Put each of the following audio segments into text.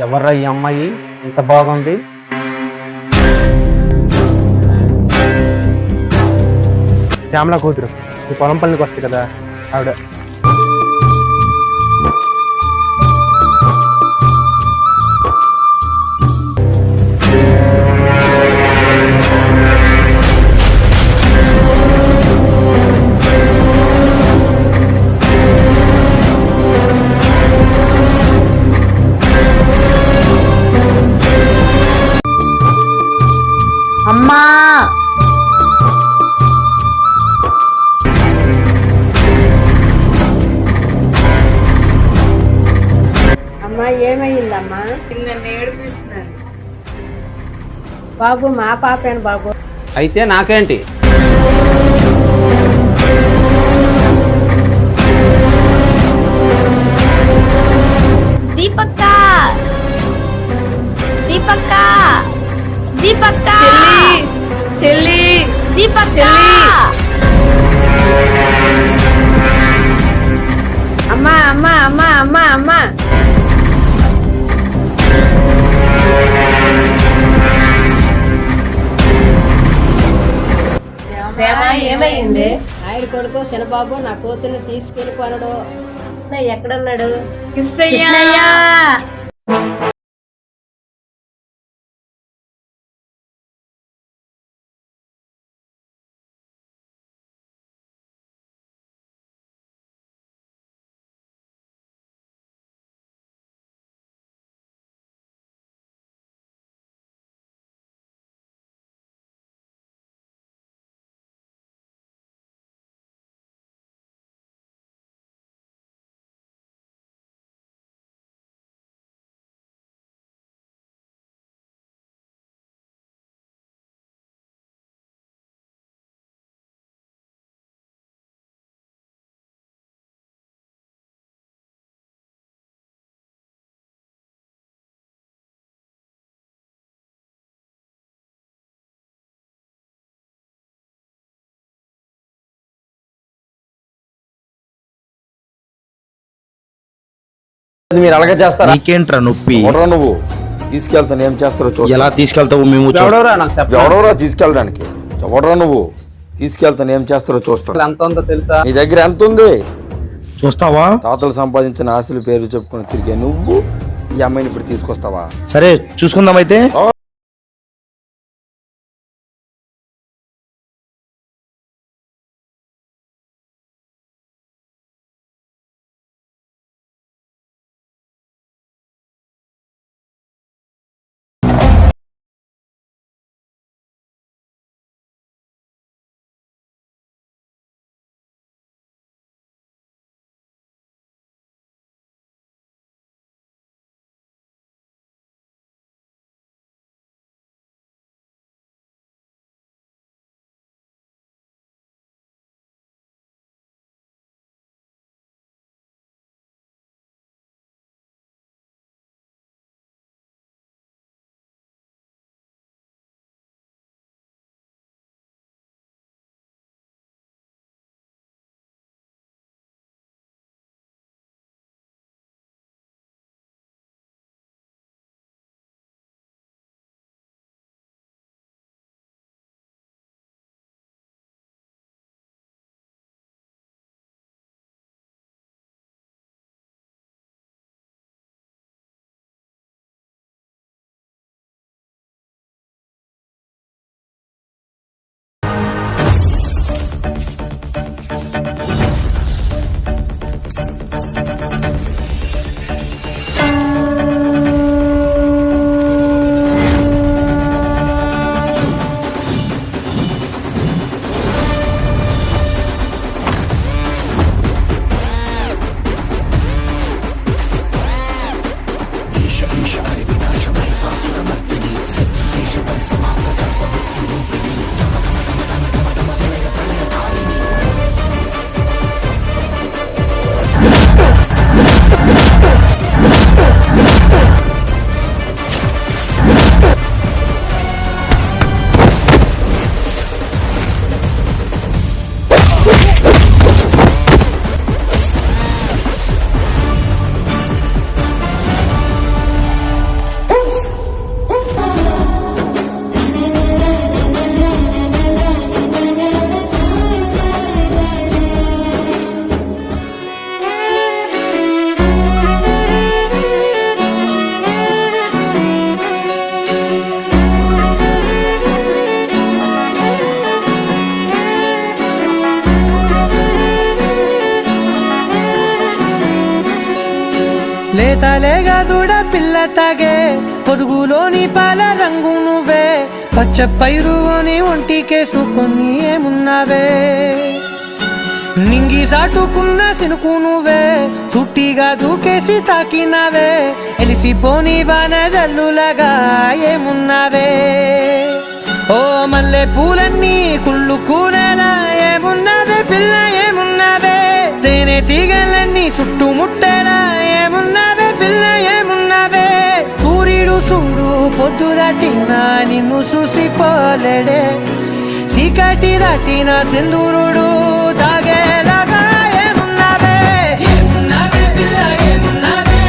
ఎవర్రా ఈ అమ్మాయి ఇంత బాగుంది? శ్యామల కూతురు, ఈ పొలం పల్లికి వస్తాయి కదా ఆవిడ. అమ్మా అమ్మా ఏమైందమ్మా? నన్ను ఏడిపిస్తున్నారు బాబు మా పాపేను బాబు. అయితే నాకేంటి? దీపక్క దీపక్క దీపక్క చెల్లి దీపక్క అమ్మా అమ్మా అమ్మా అమ్మా అమ్మా ఏమైంది? ఆయన కొడుకు చిన్నబాబు నా కూతుర్ని తీసుకెళ్ళిపోనడు. ఎక్కడున్నాడు? కృష్ణయ్య మీరు అలాగే చేస్తారా? నీకేంట్రా నొప్పి? ఎవరో నువ్వు తీసుకెళ్తాను ఏం చేస్తారో చూస్తా. ఎలా తీసుకెళ్తావు? మేము ఎవడోరా నాకు చెప్పు. ఎవడోరా తీసుకెళ్ళడానికి? ఎవడో నువ్వు తీసుకెళ్తాను ఏం చేస్తారో చూస్తా. ఎంత ఉందో తెలుసా? నీ దగ్గర ఎంత ఉంది? చూస్తావా? తాతలు సంపాదించిన ఆస్తుల పేరు చెప్పుకుని తిరిగే నువ్వు ఈ అమ్మాయిని ఇప్పుడు తీసుకొస్తావా? సరే చూసుకుందాం అయితే. లేతలేగా దూడ పిల్ల తాగే పొదుగులోని పాల రంగు నువ్వే పచ్చ పైరుని ఒంటికేసుకొని ఏమున్నావే నింగి సాటుకున్న సినుకు నువ్వే చుట్టిగా దూకేసి తాకినావే ఎలిసిపోని వాన జల్లులగా ఏమున్నావే ఓ మల్లె పూలన్నీ కుళ్ళు కూరలా ఏమున్నావే పిల్ల ఏమున్నావే తేనె తీగలన్నీ చుట్టుముట్టేలా ఏమున్నావే పిల్ల ఏమున్నావే సూర్యుడు చూడు పొద్దురాటిన నిన్ను చూసిపోలేడే చీకటి దాటిన సింధూరుడు తాగేలాగా ఏమున్నావే ఏమున్నావే పిల్ల ఏమున్నావే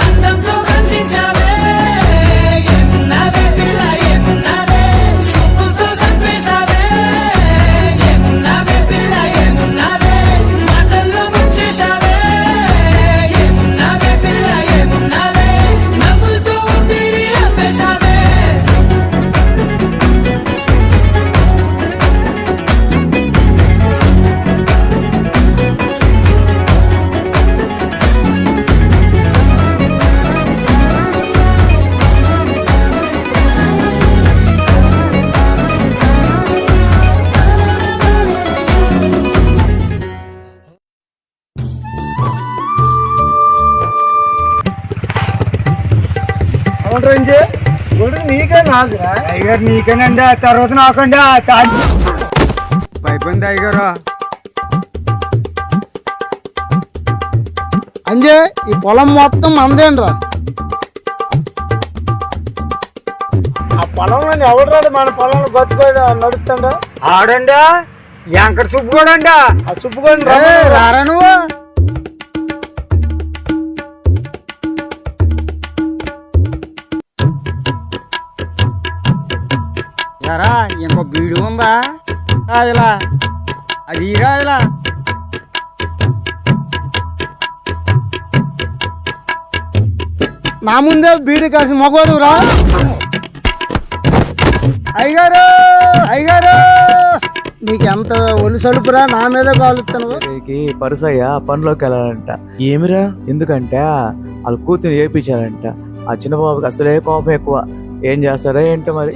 అందంతో కనిపించావే ఏమున్నావే పిల్ల ఏమున్నావే చూపుతో చంపేశావే ఏమున్నావే పిల్ల ఏమున్నావే మాటల్లో ముంచేశావే ఏమున్నావే పిల్ల ఏమున్నావే నవ్వులతో ఊపిరి ఆపేశావే నీకే నాకు అయ్యారు నీకేనండి తర్వాత నాకండి అయిపోయింది అయ్యారు అంజే ఈ పొలం మొత్తం మందేనరా ఆ పొలంలో ఎవడు రాడు మన పొలంలో గట్టుకోడు నడుస్తుండ ఆడండి ఎంకట సుబ్బుకోడండి ఆ సుబ్బుకోండి రారా నువ్వు యారా ఇంకో బీడు ఉందా ఇలా అది ఇలా నా ముందే బీడి కాసి మగోడు రా అయ్యారు అయ్యారు నీకెంత ఒళ్ళు సలుపురా నా మీద కాలుస్తాను పరుసయ్య పనిలోకి వెళ్ళాలంట. ఏమిరా? ఎందుకంటే వాళ్ళ కూతురు ఏడ్పించారంట. ఆ చిన్న బాబుకి అసలే కోపం ఎక్కువ. ఏం చేస్తారో ఏంటో మరి.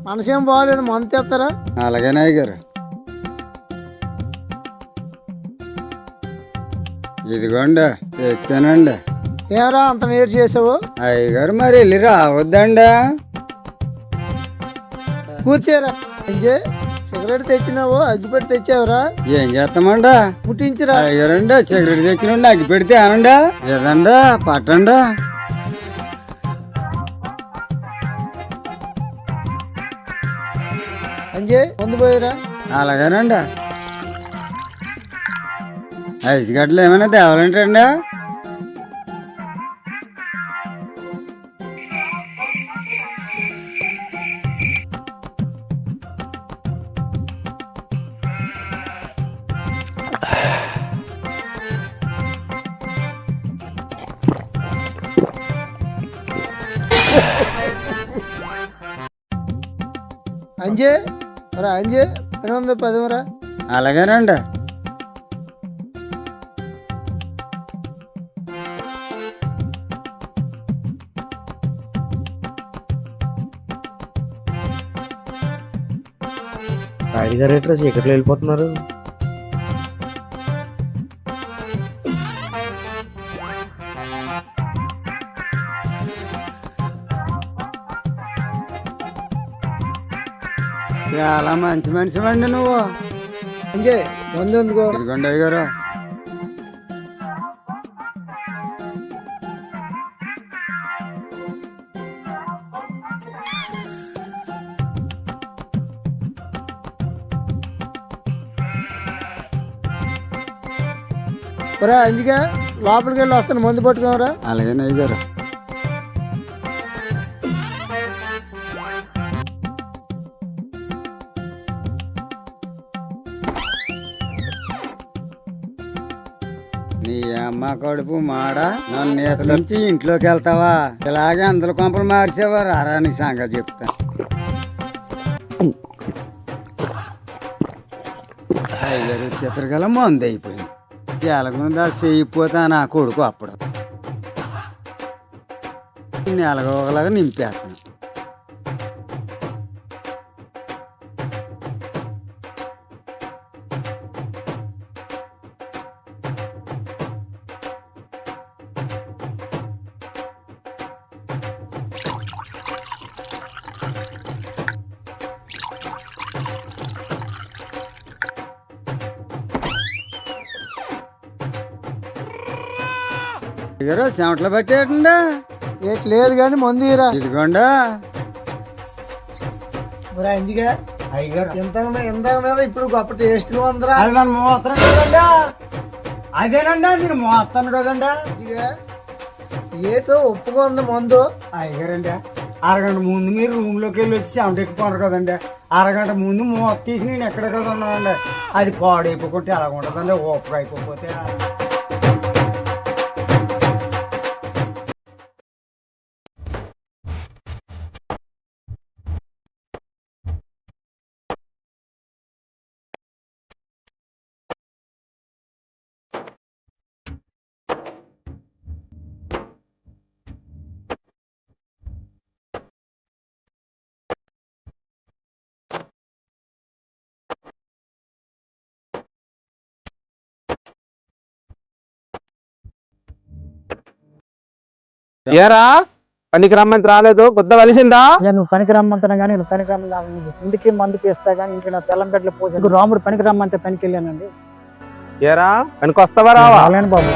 మనసేం బాగోలేదు మంత ఎత్తారా అలాగేనా అయ్యారు ఇదిగోండి తెచ్చానండి ఏరా అంత నేర్చు చేసావు అయ్యగారు మరి వెళ్ళి రావద్దండి కూర్చోరా సిగరెట్ తెచ్చినావు అగ్గిపెట్టి తెచ్చావురా ఏం చేస్తామండా ముట్టించరా అయ్యారండి సిగరెట్ తెచ్చినండి అగ్గిపెడితే అనండా లేదండా పట్టండా అంజే ముందు పోయిరా అలాగేనండి ఐదు గంటలు ఏమైనా తేవాలంటండి అంజే రా అంజే 210 రా అలాగేనండి రాయుడు గారు ఎట్లా చీకట్లో వెళ్ళిపోతున్నారు. చాలా మంచి మనిషి అండి నువ్వు అంజే ముందు ఎందుకో ఇదిగోండి గారు అంజిగా లోపలికి వెళ్ళి వస్తాను మందు పట్టుకోమరా అలాగే నయ్య గారు నీ అమ్మ కడుపు మాడ నన్ను ఈత నుంచి ఇంట్లోకి వెళ్తావా ఇలాగే అందరు కొంపలు మార్చేవా రారా నీ సంగతి చెప్తా అయ్యారు చిత్రకళ మంది అయిపోయింది ఎలాగుందా చేయిపోతా నా కొడుకు అప్పుడు నెలగోగలాగా నింపేస్తాను. ఇగరో చెమటలు పట్టేటండా ఏటి లేదు కానీ మందు ఇరా ఇదిగోండా. ఇందుగా ఇంతకు మీద ఇప్పుడు గొప్ప టేస్ట్ ఉందిరా. అది నన్ను మోస్తాను కదండా. అదేనండా నేను మోస్తాను కదండా. ఏటో ఒప్పుకుంది మందు అయ్యారండి. అరగంట ముందు మీరు రూమ్ లోకి వెళ్ళి వచ్చి చెమట ఎక్కిపోరు కదండి. అరగంట ముందు మోత తీసి నేను ఎక్కడ కదా ఉన్నానండి. అది పాడైపోకుంటే ఎలా ఉంటుందండి, ఓపిక అయిపోతే. ఏరా పనికి రమ్మంది రాలేదు, కొత్త వలిసిందా? నువ్వు పనికి రమ్మంటున్నా కానీ నువ్వు పనికి రమ్మ ఇంటికి మందుకి ఇస్తా కానీ ఇంటి నా తెల్లం గడ్డలు పోసి రాముడు పనికి రమ్మంటే పనికి వెళ్ళానండి. ఏరా పనికి వస్తావా రావా? బాబు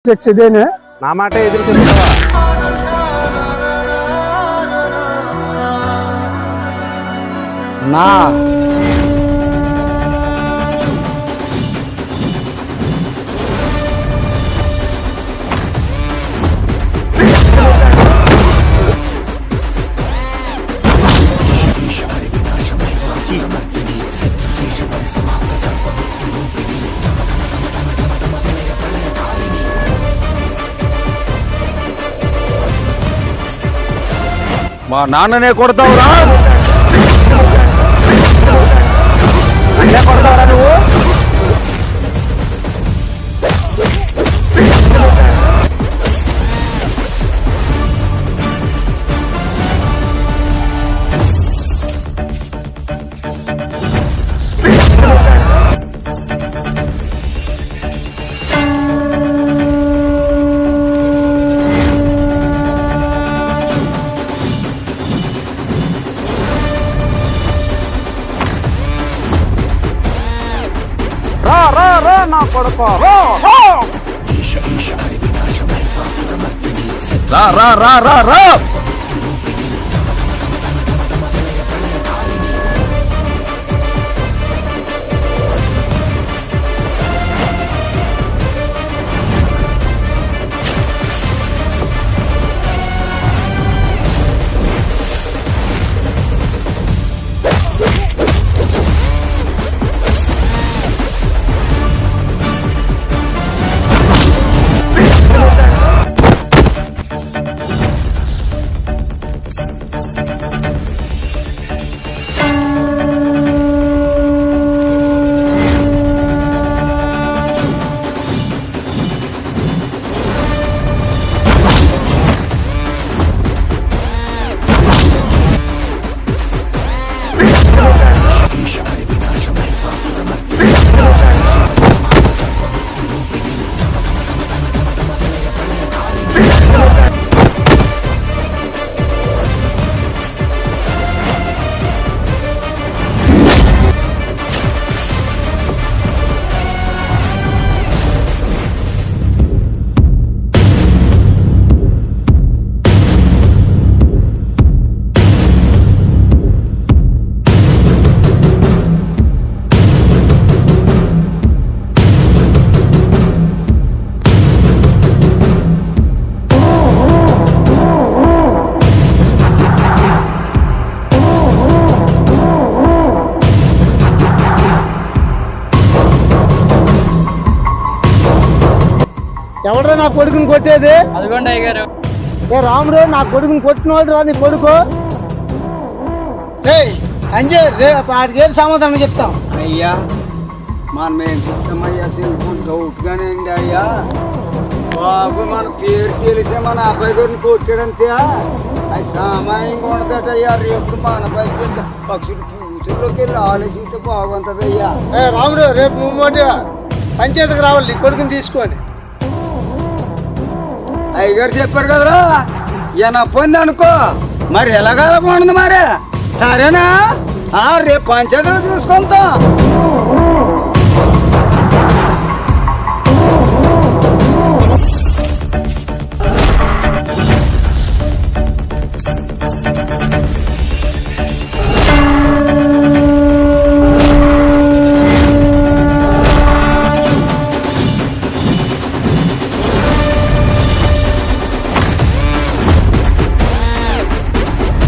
చచ్చేదేనే నా మాట ఎదురు చెప్తావా? నా మా నాన్ననే కొడతావురా? అన్నీ కొడతావరా నువ్వు? నా కొడుకో రా రా రా రా రా. ఎవడరా నా కొడుకుని కొట్టేది? అదిగోండి అయ్యగారు. ఏ రాముడు, నా కొడుకుని కొట్టినోడు రా నీ కొడుకు. అంజే రేపు సమాధానం చెప్తాం అయ్యా మనం ఏం చెప్తామయ్యా సింపుల్ డౌట్గానే అండి అయ్యా బాబు మన పేరు తెలిసే మన అబ్బాయి గారిని కొట్టాడంతే అది సామాన్యంగా ఉండదటయ్యా రేపు మన అబ్బాయి పక్షులు ఫ్యూచర్లోకి వెళ్ళి ఆలోచిస్తే బాగుంటుంది అయ్యా రాముడు రేపు నువ్వు మాట పంచాయతీకి రావాలి నీ కొడుకుని తీసుకొని అయ్యగారు చెప్పారు కదరా ఈయన పొంది అనుకో మరి ఎలాగలగా ఉండదు మరి సరేనా రేపు పంచాయతీలో తీసుకుంటాం